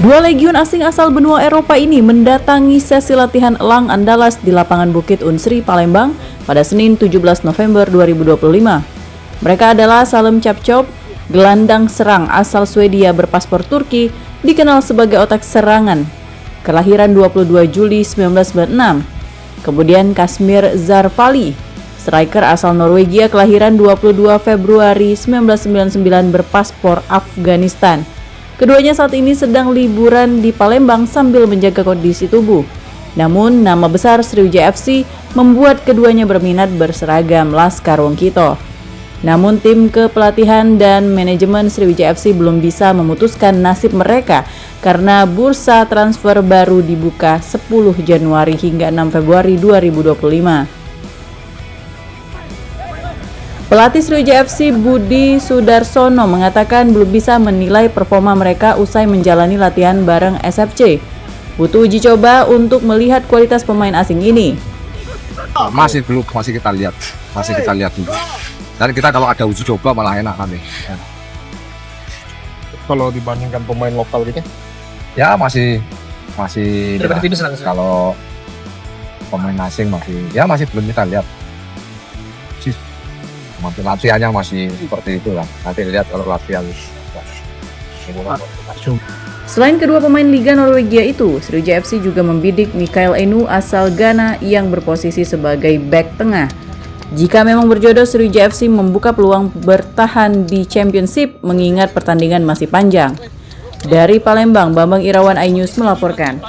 Dua legiun asing asal benua Eropa ini mendatangi sesi latihan Elang Andalas di lapangan Bukit Unsri, Palembang pada Senin 17 November 2025. Mereka adalah Salem Capcop, gelandang serang asal Swedia berpaspor Turki, dikenal sebagai otak serangan, kelahiran 22 Juli 1996. Kemudian Kasmir Zarfali, striker asal Norwegia, kelahiran 22 Februari 1999 berpaspor Afghanistan. Keduanya saat ini sedang liburan di Palembang sambil menjaga kondisi tubuh. Namun, nama besar Sriwijaya FC membuat keduanya berminat berseragam Laskar Wongkito. Namun, tim kepelatihan dan manajemen Sriwijaya FC belum bisa memutuskan nasib mereka karena bursa transfer baru dibuka 10 Januari hingga 6 Februari 2025. Pelatih Sriwijaya FC Budi Sudarsono mengatakan belum bisa menilai performa mereka usai menjalani latihan bareng SFC. Butuh uji coba untuk melihat kualitas pemain asing ini. Masih kita lihat dulu. Dan kita kalau ada uji coba malah enak nanti. Kalau dibandingkan pemain lokal gitu? Ya masih kalau pemain asing masih belum kita lihat. Latihannya masih seperti itu lah. Nanti lihat kalau latihan. Selain kedua pemain Liga Norwegia itu, Sriwijaya FC juga membidik Mikael Enu asal Ghana yang berposisi sebagai bek tengah. Jika memang berjodoh, Sriwijaya FC membuka peluang bertahan di Championship mengingat pertandingan masih panjang. Dari Palembang, Bambang Irawan, iNews melaporkan.